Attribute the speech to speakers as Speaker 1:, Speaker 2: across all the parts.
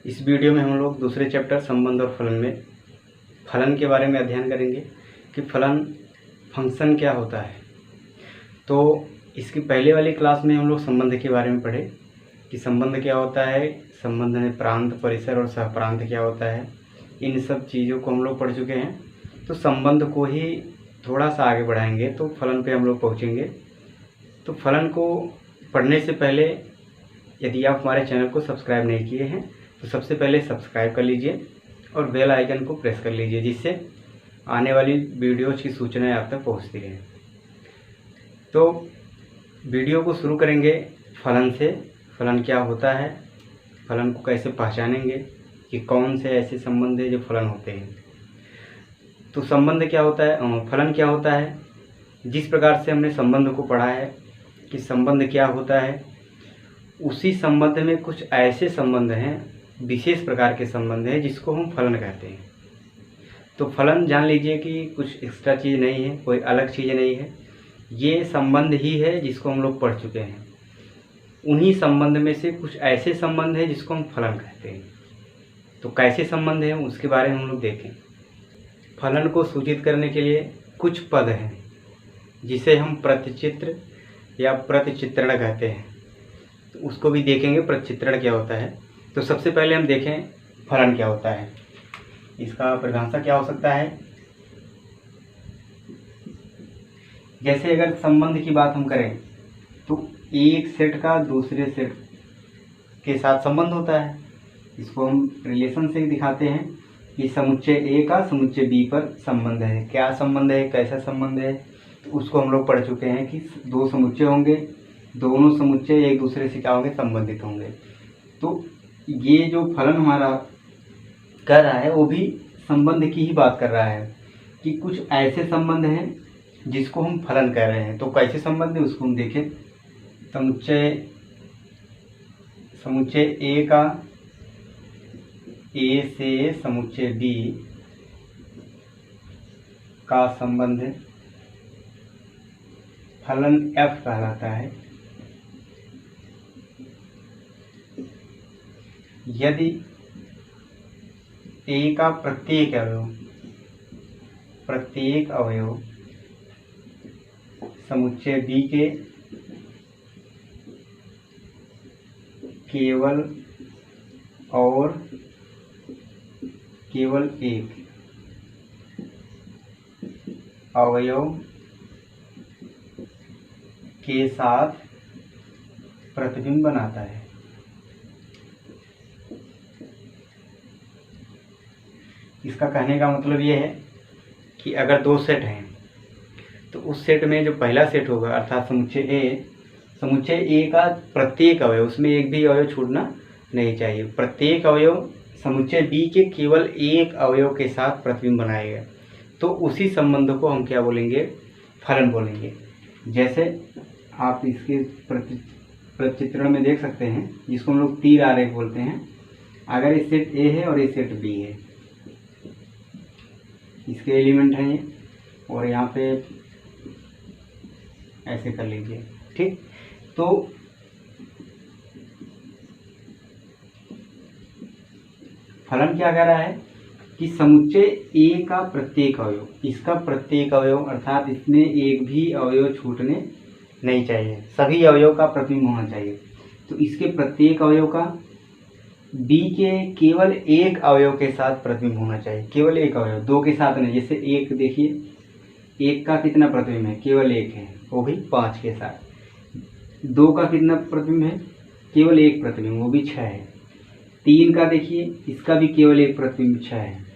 Speaker 1: इस वीडियो में हम लोग दूसरे चैप्टर संबंध और फलन में फलन के बारे में अध्ययन करेंगे कि फलन फंक्शन क्या होता है। तो इसकी पहले वाली क्लास में हम लोग संबंध के बारे में पढ़े कि संबंध क्या होता है, संबंध में प्रांत, परिसर और सहप्रांत क्या होता है। इन सब चीज़ों को हम लोग पढ़ चुके हैं। तो संबंध को ही थोड़ा सा आगे बढ़ाएंगे तो फलन पे हम लोग पहुँचेंगे। तो फलन को पढ़ने से पहले यदि आप हमारे चैनल को सब्सक्राइब नहीं किए हैं तो सबसे पहले सब्सक्राइब कर लीजिए और बेल आइकन को प्रेस कर लीजिए, जिससे आने वाली वीडियोज़ की सूचनाएं आप तक पहुंचती रहें। तो वीडियो को शुरू करेंगे फलन से। फलन क्या होता है, फलन को कैसे पहचानेंगे कि कौन से ऐसे संबंध हैं जो फलन होते हैं। तो संबंध क्या होता है, फलन क्या होता है। जिस प्रकार से हमने संबंध को पढ़ा है कि संबंध क्या होता है, उसी संबंध में कुछ ऐसे संबंध हैं, विशेष प्रकार के संबंध हैं जिसको हम फलन कहते हैं। तो फलन जान लीजिए कि कुछ एक्स्ट्रा चीज़ नहीं है, कोई अलग चीज़ नहीं है, ये संबंध ही है जिसको हम लोग पढ़ चुके हैं। उन्हीं संबंध में से कुछ ऐसे संबंध हैं जिसको हम फलन कहते हैं। तो कैसे संबंध हैं उसके बारे में हम लोग देखें। फलन को सूचित करने के लिए कुछ पद हैं जिसे हम प्रतिचित्र या प्रतिचित्रण कहते हैं। तो उसको भी देखेंगे, प्रतिचित्रण क्या होता है। तो सबसे पहले हम देखें फलन क्या होता है। इसका परिभाषा क्या हो सकता है। जैसे अगर संबंध की बात हम करें तो एक सेट का दूसरे सेट के साथ संबंध होता है। इसको हम रिलेशन से दिखाते हैं कि समुच्चय ए का समुच्चय बी पर संबंध है। क्या संबंध है, कैसा संबंध है, तो उसको हम लोग पढ़ चुके हैं कि दो समुच्चय होंगे, दोनों समुच्चय एक दूसरे से क्या होंगे, संबंधित होंगे। तो ये जो फलन हमारा कर रहा है वो भी संबंध की ही बात कर रहा है कि कुछ ऐसे संबंध हैं जिसको हम फलन कह रहे हैं। तो कैसे संबंध है उसको हम देखें। समुच्चय ए का ए से समुच्चय बी का संबंध फलन एफ कहलाता है। यदि ए का प्रत्येक अवयव समुच्चय बी के केवल एक अवयव के साथ प्रतिबिंब बनाता है। इसका कहने का मतलब ये है कि अगर दो सेट हैं तो उस सेट में जो पहला सेट होगा अर्थात समुच्चय ए का प्रत्येक अवयव, उसमें एक भी अवयव छूटना नहीं चाहिए। प्रत्येक अवयव समुच्चय बी के केवल एक अवयव के साथ प्रतिबिंब बनाएगा। तो उसी संबंध को हम क्या बोलेंगे, फलन बोलेंगे। जैसे आप इसके प्रतिचित्रण में देख सकते हैं, जिसको हम लोग तीर आरेख बोलते हैं। अगर ये सेट ए है और ये सेट बी है, इसके एलिमेंट हैं ये, और यहाँ पे ऐसे कर लीजिए, ठीक। तो फलन क्या कह रहा है कि समुच्चय ए का प्रत्येक अवयव, इसका प्रत्येक अवयव अर्थात इसमें एक भी अवयव छूटने नहीं चाहिए, सभी अवयव का प्रतिबिंब होना चाहिए। तो इसके प्रत्येक अवयव का बी के केवल एक अवयव के साथ प्रतिबिंब होना चाहिए। केवल एक अवयव, दो के साथ नहीं। जैसे एक देखिए, एक का कितना प्रतिबिंब है, केवल एक है, वो भी 5 के साथ। दो का कितना प्रतिबिंब है, केवल एक प्रतिबिंब, वो भी 6 है। 3 का देखिए, इसका भी केवल एक प्रतिबिंब 6 है।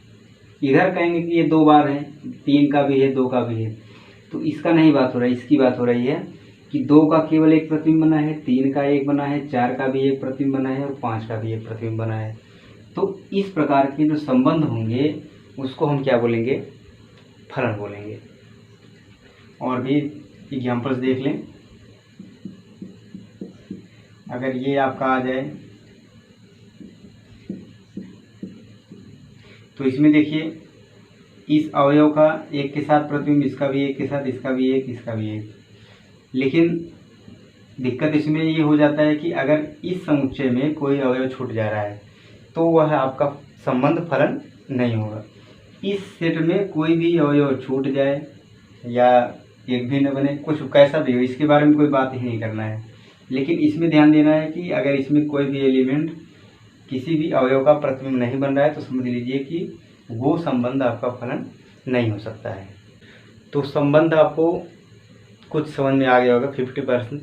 Speaker 1: इधर कहेंगे कि ये 2 बार है, 3 का भी है, 2 का भी है। तो इसका नहीं बात हो रहा है, इसकी बात हो रही है कि 2 का केवल एक प्रतिबिंब बना है, 3 का एक बना है, 4 का भी एक प्रतिबिंब बना है और 5 का भी एक प्रतिबिंब बना है। तो इस प्रकार के जो संबंध होंगे उसको हम क्या बोलेंगे, फलन बोलेंगे। और भी एग्जाम्पल्स देख लें। अगर ये आपका आ जाए तो इसमें देखिए, इस अवयव का एक के साथ प्रतिबिंब, इसका भी एक के साथ, इसका भी एक, इसका भी एक। लेकिन दिक्कत इसमें ये हो जाता है कि अगर इस समुच्चय में कोई अवयव छूट जा रहा है तो वह आपका संबंध फलन नहीं होगा। इस सेट में कोई भी अवयव छूट जाए या एक भी न बने, कुछ कैसा भी हो, इसके बारे में कोई बात ही नहीं करना है। लेकिन इसमें ध्यान देना है कि अगर इसमें कोई भी एलिमेंट किसी भी अवयव का प्रतिबिंब नहीं बन रहा है तो समझ लीजिए कि वो संबंध आपका फलन नहीं हो सकता है। तो संबंध आपको कुछ समझ में आ गया होगा 50%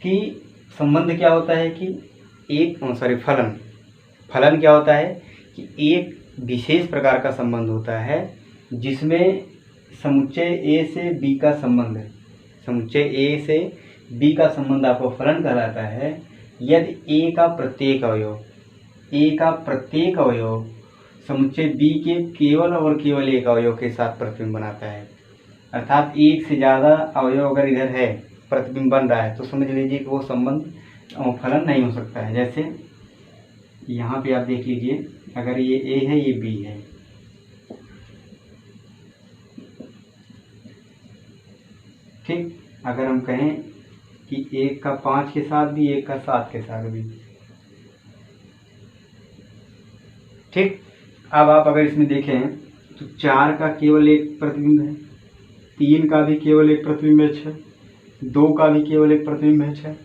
Speaker 1: कि संबंध क्या होता है कि फलन क्या होता है कि एक विशेष प्रकार का संबंध होता है जिसमें समुच्चय ए से बी का संबंध आपको फलन कहलाता है यदि ए का प्रत्येक अवयव समुच्चय बी के केवल और केवल एक अवयव के साथ प्रतिबिंब बनाता है। अर्थात एक से ज़्यादा अवयव अगर इधर है प्रतिबिंब बन रहा है तो समझ लीजिए कि वो संबंध फलन नहीं हो सकता है। जैसे यहाँ पे आप देख लीजिए, अगर ये ए है ये बी है, ठीक। अगर हम कहें कि एक का 5 के साथ भी, एक का 7 के साथ भी, ठीक। अब आप अगर इसमें देखें तो 4 का केवल एक प्रतिबिंब है, 3 का भी केवल एक प्रतिबिंब है 6, 2 का भी केवल एक प्रतिबिंब है 6,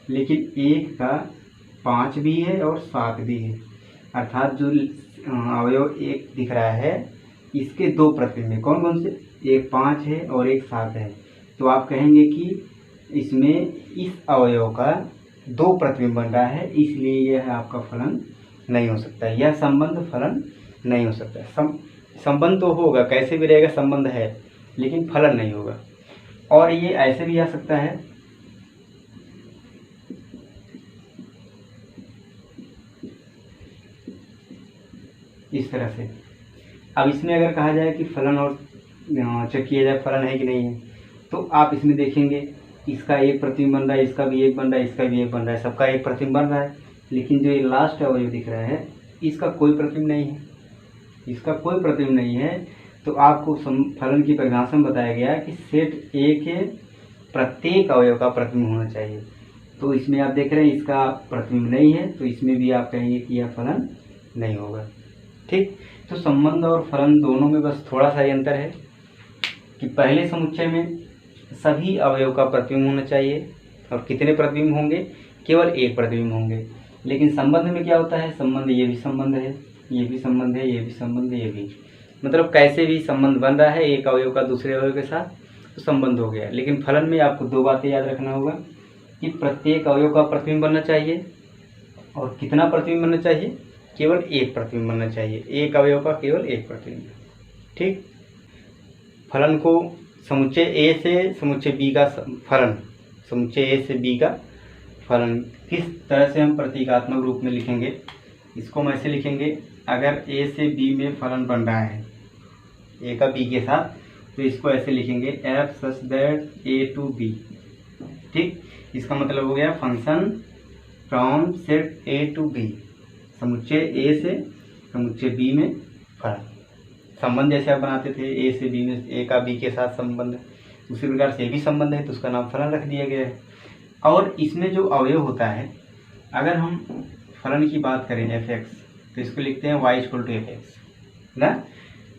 Speaker 1: लेकिन 1 का 5 भी है और 7 भी है। अर्थात जो अवयव एक दिख रहा है इसके 2 प्रतिबिंब है। कौन कौन से? एक 5 है और एक 7 है। तो आप कहेंगे कि इसमें इस अवयव का 2 प्रतिबिंब बन रहा है, इसलिए यह आपका फलन नहीं हो सकता है, यह संबंध फलन नहीं हो सकता है। संबंध तो होगा, कैसे भी रहेगा संबंध है, लेकिन फलन नहीं होगा। और ये ऐसे भी आ सकता है इस तरह से। अब इसमें अगर कहा जाए कि फलन और चेक किया जाए फलन है कि नहीं है, तो आप इसमें देखेंगे इसका एक प्रतिबिंब बन रहा है, इसका भी एक बन रहा है, इसका भी एक बन रहा है, सबका एक प्रतिबिंब बन रहा है, लेकिन जो ये लास्ट अवयव दिख रहा है इसका कोई प्रतिबिंब नहीं है, इसका कोई प्रतिबिंब नहीं है। तो आपको फलन की परिभाषा में बताया गया है कि सेट ए के प्रत्येक अवयव का प्रतिबिंब होना चाहिए। तो इसमें आप देख रहे हैं इसका प्रतिबिंब नहीं है, तो इसमें भी आप कहेंगे कि यह फलन नहीं होगा, ठीक। तो संबंध और फलन दोनों में बस थोड़ा सा ही अंतर है कि पहले समुच्चय में सभी अवयव का प्रतिबिंब होना चाहिए, और कितने प्रतिबिंब होंगे? केवल एक प्रतिबिंब होंगे। लेकिन संबंध में क्या होता है? संबंध ये भी संबंध है, ये भी संबंध है, ये भी संबंध है, ये भी, मतलब कैसे भी संबंध बन रहा है एक अवयव का दूसरे अवयव के साथ, तो संबंध हो गया। लेकिन फलन में आपको 2 बातें याद रखना होगा कि प्रत्येक अवयव का प्रतिबिंब बनना चाहिए, और कितना प्रतिबिंब बनना चाहिए? केवल एक प्रतिबिंब बनना चाहिए, एक अवयव का केवल एक प्रतिबिंब, ठीक। फलन को समुच्चय ए से समुच्चय बी का फलन, समुच्चय ए से बी का फलन किस तरह से हम प्रतीकात्मक रूप में लिखेंगे? इसको हम ऐसे लिखेंगे, अगर ए से बी में फलन बन रहा है ए का बी के साथ, तो इसको ऐसे लिखेंगे f such that A to B, ठीक। इसका मतलब हो गया function from set A to B, समुच्चय ए से समुच्चय बी में फलन। संबंध जैसे आप बनाते थे ए से बी में, ए का बी के साथ संबंध, उसी प्रकार से भी संबंध है तो उसका नाम फलन रख दिया गया है। और इसमें जो अवयव होता है, अगर हम फलन की बात करें एफ एक्स, तो इसको लिखते हैं y equal to f x ना।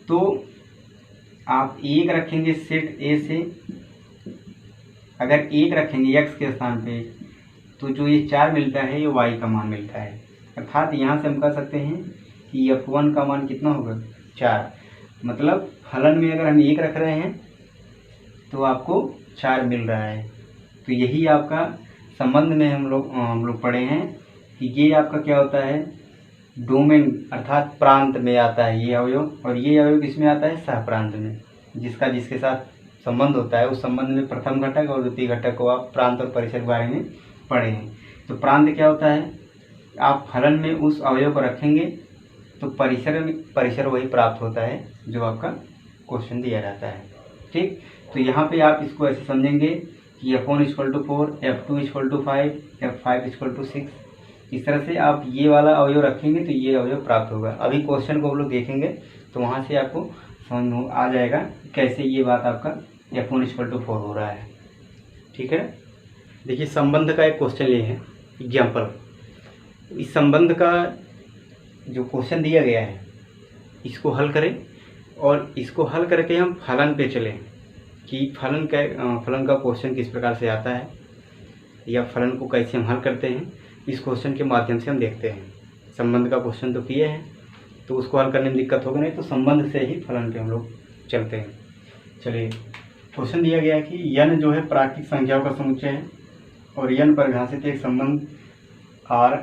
Speaker 1: तो आप एक रखेंगे सेट ए से, अगर एक रखेंगे एक्स के स्थान पे, तो जो ये 4 मिलता है ये वाई का मान मिलता है। अर्थात यहाँ से हम कह सकते हैं कि f1 का मान कितना होगा? 4। मतलब फलन में अगर हम 1 रख रहे हैं तो आपको 4 मिल रहा है। तो यही आपका संबंध में हम लोग पढ़े हैं कि ये आपका क्या होता है? डोमेन अर्थात प्रांत में आता है ये अवयव, और ये अवयव किसमें आता है? सह प्रांत में। जिसका जिसके साथ संबंध होता है उस संबंध में प्रथम घटक और द्वितीय घटक को आप प्रांत और परिसर के बारे में पढ़े हैं। तो प्रांत क्या होता है? आप फलन में उस अवयव को रखेंगे तो परिसर वही प्राप्त होता है जो आपका क्वेश्चन दिया जाता है, ठीक। तो यहाँ पे आप इसको ऐसे समझेंगे कि f1 equal to 4, f2 equal to 5, f5 equal to 6। इस तरह से आप ये वाला अवयव रखेंगे तो ये अवयव प्राप्त होगा। अभी क्वेश्चन को हम लोग देखेंगे तो वहाँ से आपको समझ आ जाएगा कैसे ये बात आपका f1 इक्वल टू 4 हो रहा है, ठीक है। देखिए संबंध का एक क्वेश्चन लिए हैं एग्जाम्पल। इस संबंध का जो क्वेश्चन दिया गया है इसको हल करें और इसको हल करके हम फलन पे चलें कि फलन का क्वेश्चन किस प्रकार से आता है या फलन को कैसे हम हल करते हैं। इस क्वेश्चन के माध्यम से हम देखते हैं। संबंध का क्वेश्चन तो किए हैं तो उसको हल करने में दिक्कत होगी नहीं, तो संबंध से ही फलन पे हम लोग चलते हैं। चलिए, क्वेश्चन दिया गया है कि n जो है प्राकृतिक संख्याओं का समुच्चय है और n परिभाषित एक संबंध r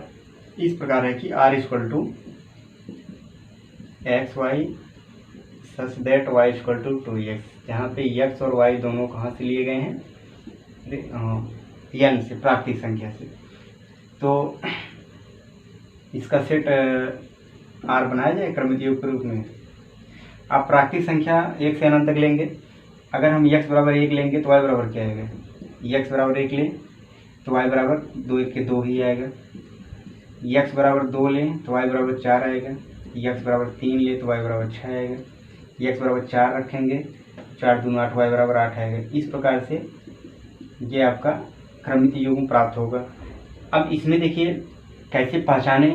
Speaker 1: इस प्रकार है कि r equal to x y such that y equal to 2x, जहाँ पे x और y दोनों कहाँ से लिए गए हैं, n से, प्राकृतिक संख्या से। तो इसका सेट r बनाया जाए क्रमिक योग के रूप में। आप प्राकृतिक संख्या 1 से अनंत तक लेंगे। अगर हम x बराबर 1 लेंगे तो y बराबर क्या आएगा, x बराबर 1 लें तो y बराबर 2 1 के 2 ही आएगा। x बराबर 2 लें तो y बराबर 4 आएगा। x बराबर 3 ले तो y बराबर 6 आएगा। x बराबर 4 रखेंगे, 4 दूनी 8, y बराबर 8 आएगा। इस प्रकार से ये आपका क्रमिक युग्म प्राप्त होगा। अब इसमें देखिए कैसे पहचाने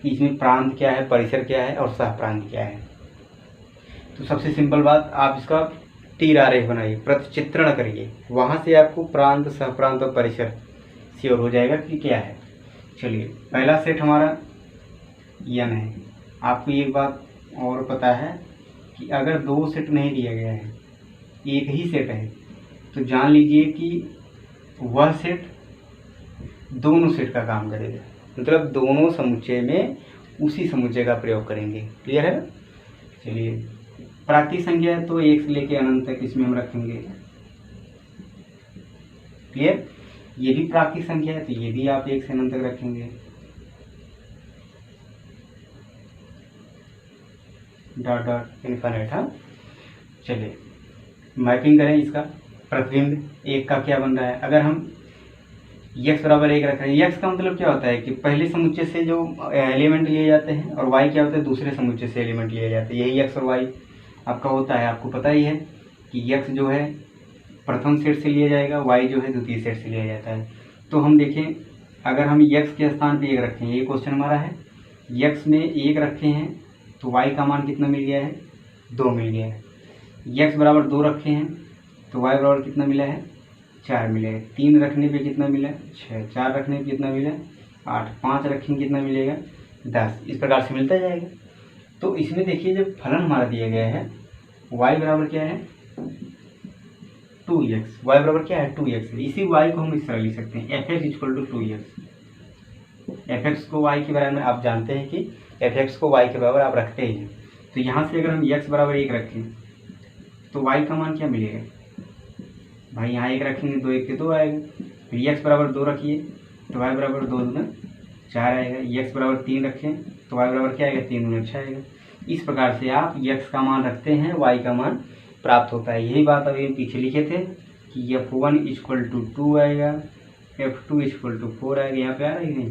Speaker 1: कि इसमें प्रांत क्या है, परिसर क्या है और सहप्रांत क्या है। तो सबसे सिंपल बात, आप इसका तीर आरेख बनाइए, प्रतिचित्रण करिए, वहाँ से आपको प्रांत, सहप्रांत और परिसर श्योर हो जाएगा कि क्या है। चलिए, पहला सेट हमारा n है। आपको एक बात और पता है कि अगर 2 सेट नहीं दिया गया है, एक ही सेट है, तो जान लीजिए कि वह सेट दोनों सेट का काम करेगा, मतलब दोनों समुच्चय में उसी समुच्चय का प्रयोग करेंगे। क्लियर है। चलिए, प्राकृतिक संख्या है तो 1 से लेकर अनंत तक इसमें हम रखेंगे। क्लियर। ये भी प्राकृतिक संख्या है तो ये भी आप 1 से अनंत तक रखेंगे। Dot dot infinite. हाँ, चलिए मैपिंग करें इसका। प्रतिबिंब 1 का क्या बन रहा है, अगर हम x बराबर 1 रख रहे हैं, x का मतलब क्या होता है कि पहले समुच्चय से जो एलिमेंट लिए जाते हैं, और y क्या होता है, दूसरे समुच्चय से एलिमेंट लिए जाते हैं। यही x और y आपका होता है। आपको पता ही है कि x जो है प्रथम सेट से लिया जाएगा, y जो है द्वितीय सेट से लिया जाता है। तो हम देखें, अगर हम x के स्थान पे 1 रखें, ये क्वेश्चन हमारा है, x में 1 रखे हैं तो y का मान कितना मिल गया है, 2 मिल गया है। x बराबर 2 रखे हैं तो y बराबर कितना मिला है, 4 मिले। 3 रखने पे कितना मिला, 6। 4 रखने पे कितना मिला, 8। 5 रखेंगे कितना मिलेगा, 10। इस प्रकार से मिलता जाएगा। तो इसमें देखिए जब फलन हमारा दिया गया है, y बराबर क्या है, 2x। y बराबर क्या है, 2x। इसी y को हम इस तरह लिख सकते हैं, fx equal to 2x। fx को y के बराबर में आप जानते हैं कि fx को y के बराबर आप रखते ही हैं। तो यहाँ से अगर हम x बराबर 1 रखें तो y का मान क्या मिलेगा भाई, यहाँ 1 रखेंगे 2 1 के 2 आएगा। फिर x बराबर 2 रखिए तो y बराबर 2 दूना 4 आएगा। x बराबर 3 रखें तो y बराबर क्या आएगा, 3 दूना 6 आएगा। इस प्रकार से आप x का मान रखते हैं, y का मान प्राप्त होता है। यही बात अभी पीछे लिखे थे कि f1 इक्वल टू 2 आएगा, f2 इक्वल टू 4 आएगा। यहाँ पे आ रही है,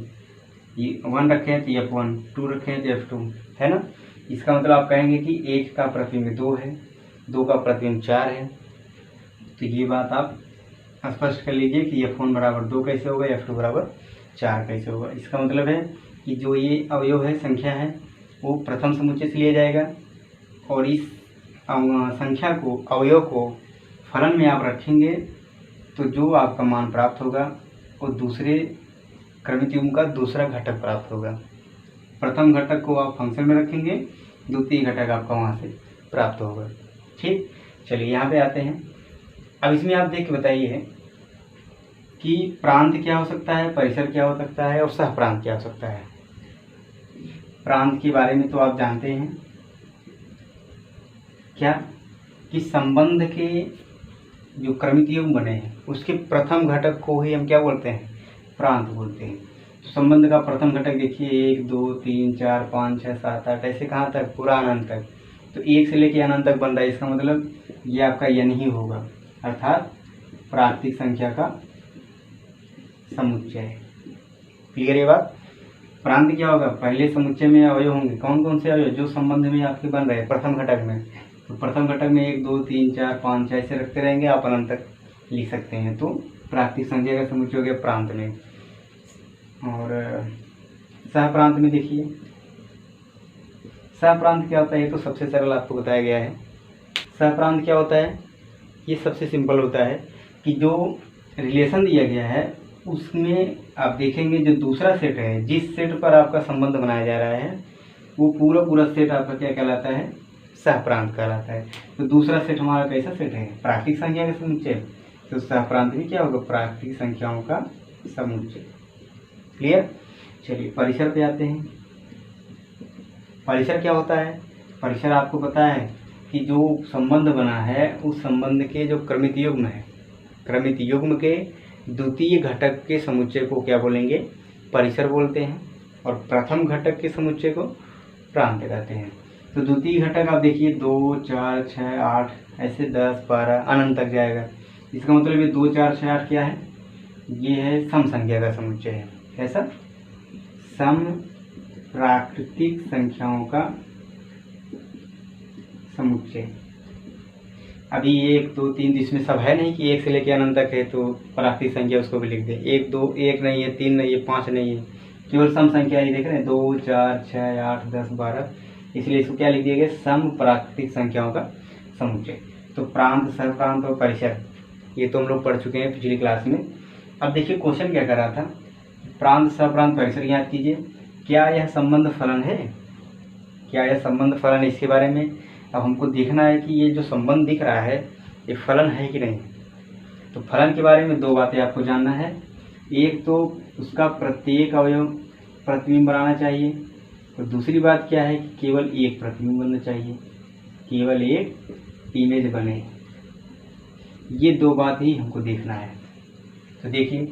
Speaker 1: ये 1 रखे हैं तो f1, 2 रखे हैं तो f2, है ना। इसका मतलब आप कहेंगे कि 1 का प्रतिबिंब 2 है, 2 का प्रतिबिंब 4 है। तो ये बात आप स्पष्ट कर लीजिए कि f1 बराबर 2 कैसे होगा, f2 बराबर 4 कैसे होगा। इसका मतलब है कि जो ये अवयव है, संख्या है, वो प्रथम समुच्चय से लिया जाएगा और इस संख्या को, अवयव को फलन में आप रखेंगे तो जो आपका मान प्राप्त होगा वो दूसरे क्रमिक युग्म का दूसरा घटक प्राप्त होगा। प्रथम घटक को आप फंक्शन में रखेंगे, द्वितीय घटक आपका वहाँ से प्राप्त होगा। ठीक, चलिए यहाँ पे आते हैं। अब इसमें आप देख के बताइए कि प्रांत क्या हो सकता है, परिसर क्या हो सकता है और सहप्रांत क्या हो सकता है। प्रांत के बारे में तो आप जानते हैं क्या, कि संबंध के जो क्रमिक युग्म बने हैं उसके प्रथम घटक को ही हम क्या बोलते हैं, प्रांत बोलते हैं। तो संबंध का प्रथम घटक देखिए 1 2 3 4 5 6 7 8 ऐसे कहाँ तक, पूरा अनंत तक। तो 1 से लेकर अनंत तक बन रहा है, इसका मतलब ये आपका n ही होगा, अर्थात प्राकृतिक संख्या का समुच्चय। क्लियर है बात। प्रांत क्या होगा, पहले समुच्चय में अवयव होंगे। कौन कौन से अवयव, जो संबंध में आपके बन रहे हैं प्रथम घटक में। तो प्रथम घटक में 1 2 3 4 5 ऐसे रखते रहेंगे, आप अनंत तक लिख सकते हैं। तो प्राकृतिक संख्या का समुच्चय हो गया प्रांत में। और सहप्रांत में देखिए सहप्रांत क्या होता है, ये तो सबसे सरल आपको बताया गया है। सहप्रांत क्या होता है, ये सबसे सिंपल होता है कि जो रिलेशन दिया गया है उसमें आप देखेंगे जो दूसरा सेट है, जिस सेट पर आपका संबंध बनाया जा रहा है वो पूरा पूरा सेट आपका क्या कहलाता है, सहप्रांत कहलाता है। तो दूसरा सेट हमारा कैसा सेट है, प्राकृतिक संख्या का समुच्चय, तो सहप्रांत भी क्या होगा, प्राकृतिक संख्याओं का समुच्चय। क्लियर। चलिए परिसर पे आते हैं। परिसर क्या होता है, परिसर आपको पता है कि जो संबंध बना है उस संबंध के जो क्रमित युग्म है, क्रमित युग्म के द्वितीय घटक के समुच्चय को क्या बोलेंगे, परिसर बोलते हैं, और प्रथम घटक के समुच्चय को प्रांत कहते हैं। तो द्वितीय घटक आप देखिए 2, 4, 6, 8 ऐसे 10, 12 अनंत तक जाएगा। इसका मतलब ये 2, 4, 6, 8 क्या है, ये है सम संख्या का समुच्चय है। कैसा, सम प्राकृतिक संख्याओं का समुच्चय। अभी 1, 2, 3 इसमें सब है नहीं कि 1 से लेकर अनंत तक है, तो प्राकृतिक संख्या उसको भी लिख दें। 1, 2 1 नहीं है, 3 नहीं है, 5 नहीं है, केवल सम संख्या ही देख रहे हैं, 2, 4, 6, 8, 10, 12, इसलिए इसको क्या लिख दिया गया, सम प्राकृतिक संख्याओं का समुच्चय। तो प्रांत, सहप्रांत और परिसर ये तो हम लोग पढ़ चुके हैं पिछली क्लास में। अब देखिए क्वेश्चन क्या कर रहा था, प्रांत, सहप्रांत, परिसर याद कीजिए। क्या यह संबंध फलन है, क्या यह संबंध फलन है, इसके बारे में अब हमको देखना है कि ये जो संबंध दिख रहा है ये फलन है कि नहीं। तो फलन के बारे में दो बातें आपको जानना है। एक तो उसका प्रत्येक अवयव प्रतिबिंब बनाना चाहिए, और दूसरी बात क्या है कि केवल एक प्रतिबिंब बनना चाहिए, केवल एक इमेज बने। ये दो बात ही हमको देखना है। तो देखिए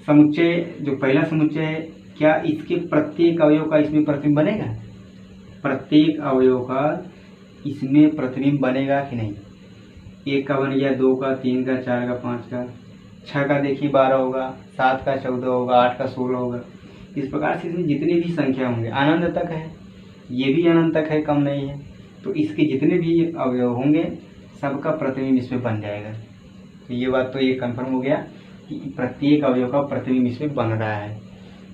Speaker 1: समुच्चय, जो पहला समुच्चय है, क्या इसके प्रत्येक अवयव का इसमें प्रतिबिंब बनेगा, प्रत्येक अवयव का इसमें प्रतिबिंब बनेगा कि नहीं। 1 का बन गया, 2 का, 3 का, 4 का, 5 का, 6 का देखिए 12 होगा, 7 का 14 होगा, 8 का 16 होगा। इस प्रकार से इसमें जितनी भी संख्या होंगे, अनंत तक है, ये भी अनंत तक है, कम नहीं है, तो इसके जितने भी अवयव होंगे सबका प्रतिबिंब इसमें बन जाएगा। तो ये बात तो ये कंफर्म हो गया कि प्रत्येक अवयव का प्रतिबिंब इसमें बन रहा है।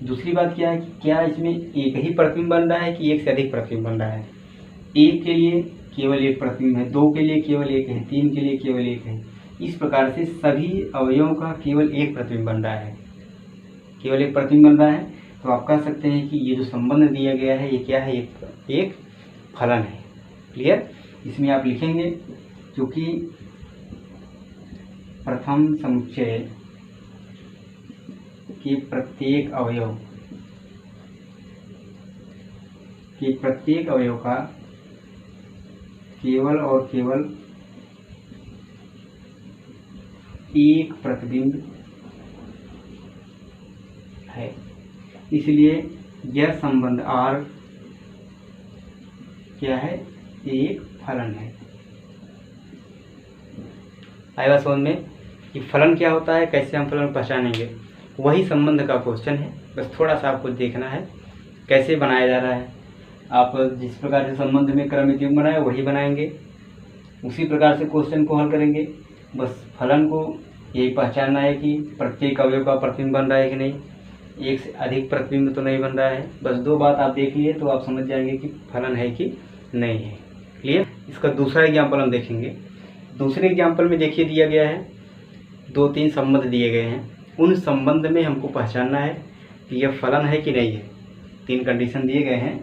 Speaker 1: दूसरी बात क्या है कि क्या इसमें एक ही प्रतिबिंब बन रहा है कि एक से अधिक प्रतिबिंब बन रहा है। 1 के लिए केवल एक प्रतिबिंब है, 2 के लिए केवल एक है, 3 के लिए केवल एक है। इस प्रकार से सभी अवयवों का केवल एक प्रतिबिंब बन रहा है, केवल एक प्रतिबिंब बन रहा है। तो आप कह सकते हैं कि ये जो संबंध दिया गया है ये क्या है, एक फलन है। क्लियर। इसमें आप लिखेंगे क्योंकि प्रथम समुच्चय के प्रत्येक अवयव का केवल और केवल एक प्रतिबिंब है, इसलिए यह संबंध R क्या है, एक फलन है। आएगा समझ में कि फलन क्या होता है, कैसे हम फलन पहचानेंगे, वही संबंध का क्वेश्चन है। बस थोड़ा सा आपको देखना है कैसे बनाया जा रहा है। आप जिस प्रकार से संबंध में क्रमित युग्म बनाए वही बनाएंगे, उसी प्रकार से क्वेश्चन को हल करेंगे। बस फलन को यही पहचानना है कि प्रत्येक अवयव का प्रतिबिंब बन रहा है कि नहीं, एक से अधिक प्रतिबिंब तो नहीं बन रहा है। बस दो बात आप देख लिए तो आप समझ जाएंगे कि फलन है कि नहीं है। क्लियर। इसका दूसरा एग्जाम्पल हम देखेंगे। दूसरे एग्जाम्पल में देखिए दिया गया है 2-3 संबंध दिए गए हैं, उन संबंध में हमको पहचानना है कि यह फलन है कि नहीं है। 3 कंडीशन दिए गए हैं,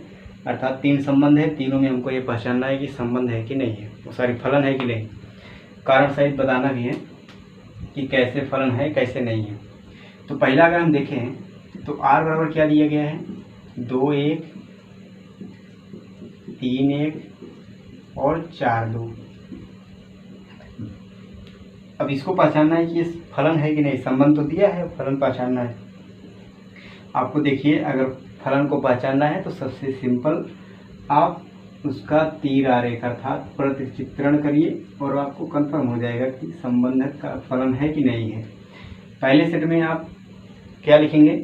Speaker 1: अर्थात 3 संबंध है, तीनों में हमको ये पहचानना है कि संबंध है कि नहीं है, वो सारी फलन है कि नहीं। कारण सहित बताना भी है कि कैसे फलन है कैसे नहीं है। तो पहला अगर हम देखें तो R बराबर क्या दिया गया है, 2 1 3 1 और 4 2। अब इसको पहचानना है कि फलन है कि नहीं, संबंध तो दिया है, फलन पहचानना है आपको। देखिए अगर फलन को पहचानना है तो सबसे सिंपल आप उसका तीर आरेख अर्थात प्रतिचित्रण करिए और आपको कंफर्म हो जाएगा कि संबंध का फलन है कि नहीं है। पहले सेट में आप क्या लिखेंगे,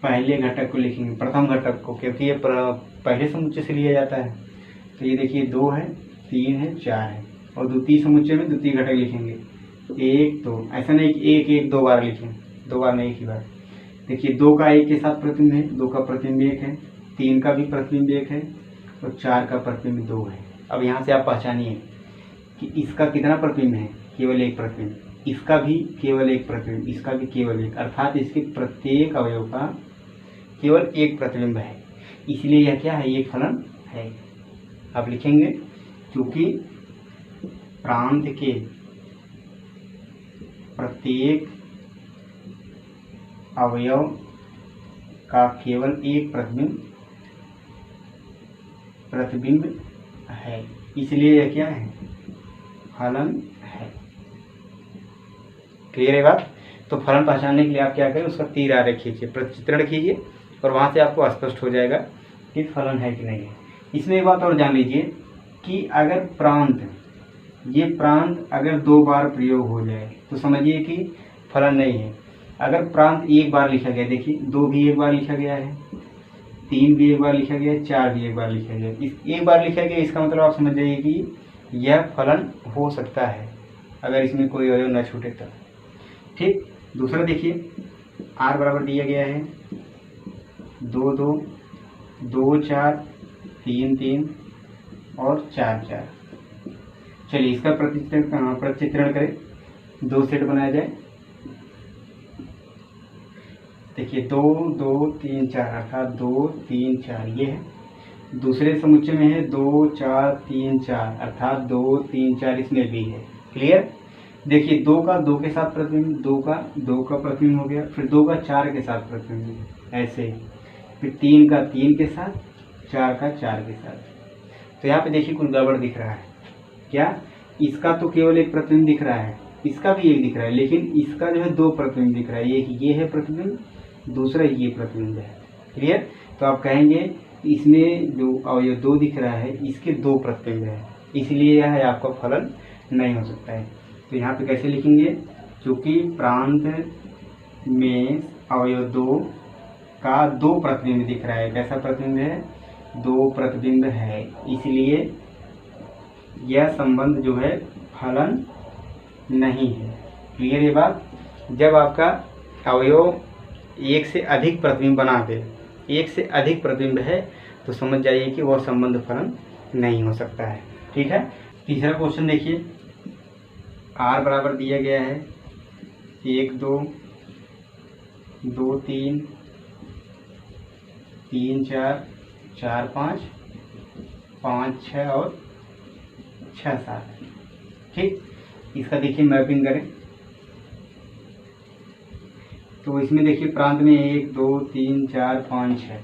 Speaker 1: पहले घटक को लिखेंगे, प्रथम घटक को, क्योंकि ये पहले समुच्चय से लिया जाता है। तो ये देखिए 2 है, 3 है, 4 है, और द्वितीय समुच्चय में द्वितीय घटक लिखेंगे 1 2। ऐसा नहीं कि 1 1 2 बार लिखें, 2 बार नहीं, एक ही बार। देखिए 2 का 1 के साथ प्रतिबिंब है, 2 का प्रतिबिंब 1 है, 3 का भी प्रतिबिंब 1 है, और 4 का प्रतिबिंब 2 है। अब यहाँ से आप पहचानिए कि इसका कितना प्रतिबिंब है, केवल एक प्रतिबिंब, इसका भी केवल एक प्रतिबिंब, इसका भी केवल एक, अर्थात इसके प्रत्येक अवयव का केवल एक प्रतिबिंब है। इसलिए यह क्या है, ये फलन है। आप लिखेंगे क्योंकि प्रांत के प्रत्येक अवयव का केवल एक प्रतिबिंब है, इसलिए यह क्या है, फलन है। क्लियर है बात। तो फलन पहचानने के लिए आप क्या करें, उसका तीर आरेख खींचिए, प्रतिचित्रण कीजिए और वहां से आपको स्पष्ट हो जाएगा कि फलन है कि नहीं है। इसमें एक बात और जान लीजिए कि अगर प्रांत, ये प्रांत अगर 2 बार प्रयोग हो जाए तो समझिए कि फलन नहीं है। अगर प्रांत एक बार लिखा गया, देखिए 2 भी एक बार लिखा गया है, 3 भी एक बार लिखा गया है, 4 भी एक बार लिखा गया है, इस एक बार लिखा गया, इसका मतलब आप समझ जाइए कि यह फलन हो सकता है अगर इसमें कोई अवयव न छूटे तब। ठीक। दूसरा देखिए, r बराबर दिया गया है 2 2 2 4 3 3 और 4 4। चलिए इसका प्रतिचित्रण करें, 2 सेट बनाया जाए। देखिए 2 2 3 4 अर्थात 2 3 4 ये है। दूसरे समुच्चय में है 2 4 3 4 अर्थात 2 3 4 इसमें भी है। क्लियर। देखिए 2 का 2 के साथ प्रतिबिंब, 2 का 2 का प्रतिबिंब हो गया, फिर 2 का 4 के साथ प्रतिबिंब, ऐसे, फिर 3 का 3 के साथ, 4 का 4 के साथ। तो यहाँ पे देखिए कुछ गड़बड़ दिख रहा है। क्या, इसका तो केवल एक प्रतिबिंब दिख रहा है, इसका भी एक दिख रहा है, लेकिन इसका जो है 2 प्रतिबिंब दिख रहा है। एक ये है प्रतिबिंब, दूसरा ये प्रतिबिंब है। क्लियर। तो आप कहेंगे इसमें जो अवयव 2 दिख रहा है, इसके 2 प्रतिबिंब है, इसलिए यह है आपका फलन नहीं हो सकता है। तो यहाँ पे कैसे लिखेंगे, क्योंकि प्रांत में अवयव 2 का 2 प्रतिबिंब दिख रहा है। कैसा प्रतिबिंब है, 2 प्रतिबिंब है, इसलिए यह संबंध जो है फलन नहीं है। क्लियर ये बात। जब आपका अवयव एक से अधिक प्रतिबिंब बना दे, एक से अधिक प्रतिबिंब है, तो समझ जाइए कि वह संबंध फलन नहीं हो सकता है। ठीक है। तीसरा क्वेश्चन देखिए, r बराबर दिया गया है 1 2 2 3 3 4 4 5 5 6 और 6 7। ठीक। इसका देखिए मैपिंग करें तो इसमें देखिए प्रांत में 1 2 3 4 5 6,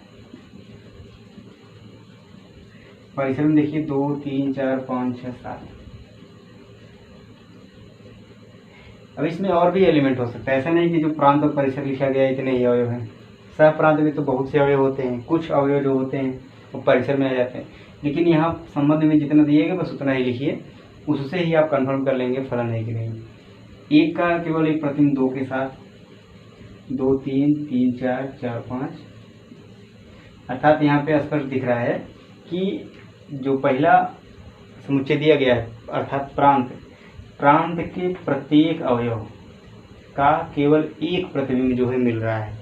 Speaker 1: परिसर में देखिए 2 3 4 5 6 7। अब इसमें और भी एलिमेंट हो सकता है, ऐसा नहीं कि जो प्रांत और परिसर लिखा गया है इतने ही अवयव हैं। सह प्रांत में तो बहुत से अवयव होते हैं, कुछ अवयव जो होते हैं वो परिसर में आ जाते हैं, लेकिन यहाँ संबंध में जितना दिएगा बस उतना ही लिखिए, उससे ही आप कंफर्म कर लेंगे फलन है कि नहीं। एक का केवल एक प्रतिबिंब 2 के साथ, 2 3 3 4 4 5, अर्थात यहाँ पे स्पष्ट दिख रहा है कि जो पहला समुच्चय दिया गया है अर्थात प्रांत के प्रत्येक अवयव का केवल एक प्रतिबिंब जो है मिल रहा है,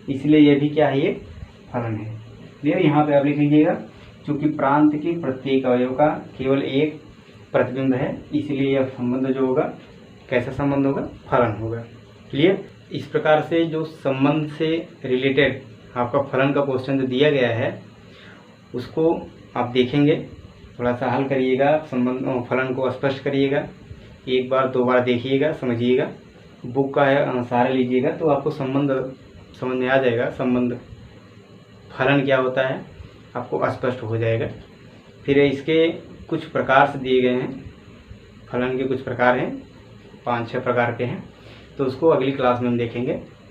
Speaker 1: इसलिए यह भी क्या है, ये फलन है। क्लियर। यहाँ पे आप लिख लीजिएगा, क्योंकि प्रांत के प्रत्येक अवयव का केवल एक प्रतिबिंब है, इसलिए यह संबंध जो होगा कैसा संबंध होगा, फलन होगा। क्लियर। इस प्रकार से जो संबंध से रिलेटेड आपका फलन का क्वेश्चन जो दिया गया है उसको आप देखेंगे, थोड़ा सा हल करिएगा, संबंध फलन को स्पष्ट करिएगा, 1 बार 2 बार देखिएगा, समझिएगा, बुक का सहारा लीजिएगा, तो आपको संबंध समझ में आ जाएगा, संबंध फलन क्या होता है आपको स्पष्ट हो जाएगा। फिर इसके कुछ प्रकार से दिए गए हैं, फलन के कुछ प्रकार हैं, 5-6 प्रकार के हैं, तो उसको अगली क्लास में हम देखेंगे।